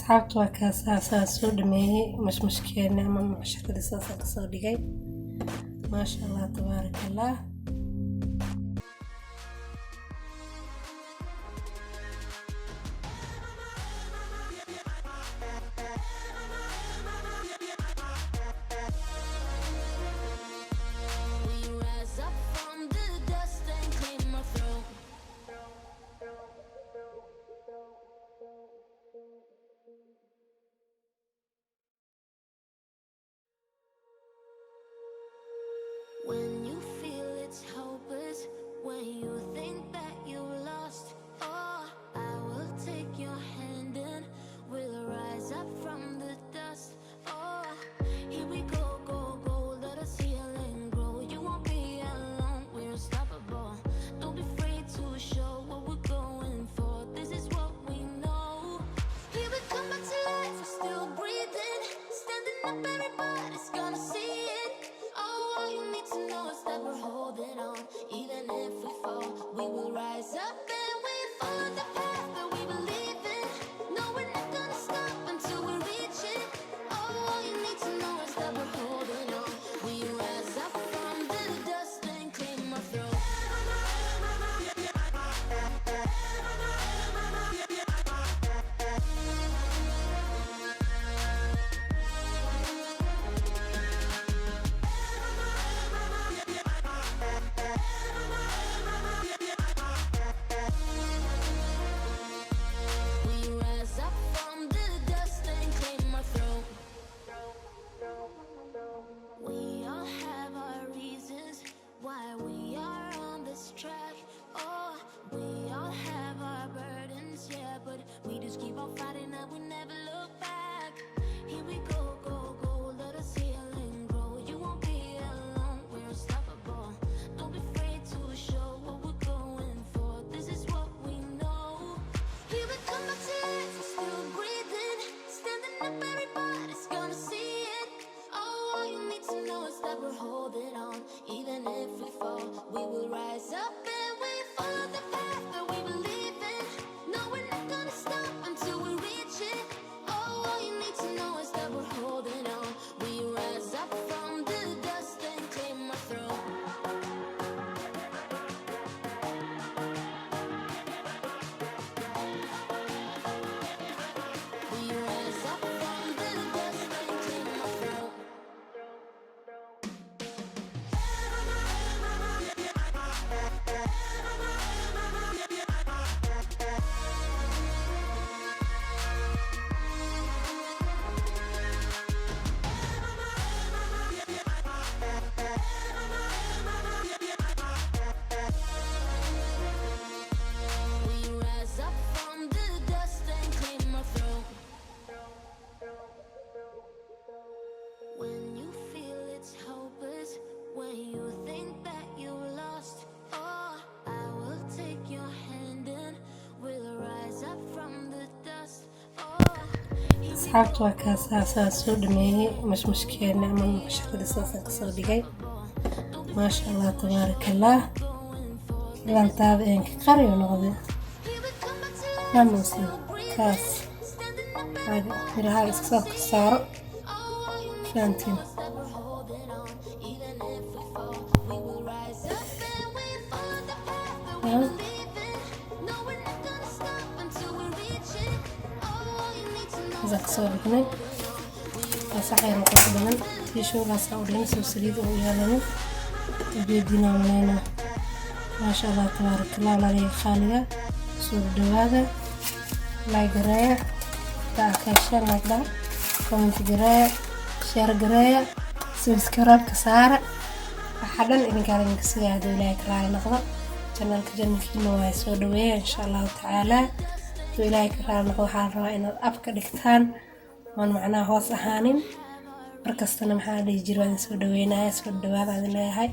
أصحابتي وكاسة سود مي مش مشكلة ما مشكلة أساسا كصديقي ما شاء الله تبارك الله. When you feel it's hopeless, when you think that you lost, oh, I will take your hand and we'll rise up from the dust. Oh, here we go, go, go, let us heal and grow. You won't be alone, we're unstoppable. Don't be afraid to show what we're going for. This is what we know. Here we come back to life, we're still breathing. Standing up, everybody's gonna see it. Oh, all you need to know is that we're holding on. Even if we fall, we will rise up and we follow the path that we believe in. No, we're not gonna stop until we reach it. Oh, all you need to know is that we're holding on. We rise up from the dust and claim our throne. We all have our reasons why we are on this track. Oh, we all have our burdens, yeah, but we just keep on fighting and we never look back. Here we go, go, go, let us heal and grow. You won't be alone, we're unstoppable. Don't be afraid to show what we're going for. This is what we know. Here we come back to life, we're still breathing. Standing up, everybody's gonna see it. Oh, all you need to know is that we're holding on. Even if we fall, we will rise up and we follow the path that we believe in. No, we're not gonna stop until we reach it. Oh, all you need to know is that we're holding on. We rise up from the dust and claim our throne. We rise up from the dust and claim our throne. We rise up from the dust and claim our throne. When you feel it's hopeless, when you think that you lost, oh, I will take your hand and we'll rise up from the dust. Oh, أصحابتي وكاسة سود مي مش مشكلة ما مشكلة أساسا كصديقي ما شاء الله تبارك الله. إذا انتهى إنك قري ونغضي ما موسم كاس هذا هاي إسكسات كسارة فانتين إذا كسر هنا صحيح مقدما تيشو غاسة أولين سوسريد ويالنا بيدينا منينا ما شاء الله تبارك الله على خالية سور دواده لايك قراية تاع كاشير لايك دا كومنت قراية شير قراية سبسكرايب كسارة أحدا إن كان إنكسي هذا إلهي كراي نقضى جنالك جنك إنه سور دوية إن شاء الله تعالى تو إلهي كراي نقضى حالة إن أبكى دكتان وان معناه هو صحانين markastana maxaa dhihi jiray waan soo dhaweynaa soo dhawaad aad leeyahay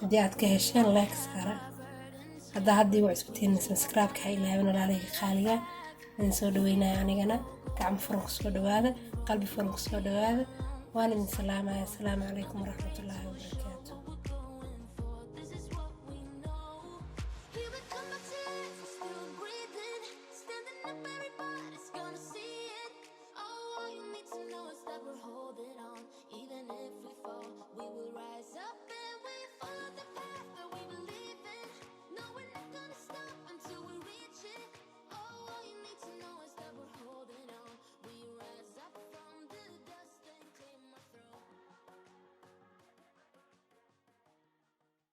hadii aad ka hesheen like saara hadii waa isku tiin subscribe ka ilaawina walaalay qaaliga waan soo dhaweynaa anigana gacmo furan ku soo dhawaada qalbi furan ku soo dhawaada waan idin salaamayaa assalaamu calaykum waraxmatullaahi wabarakaatuh.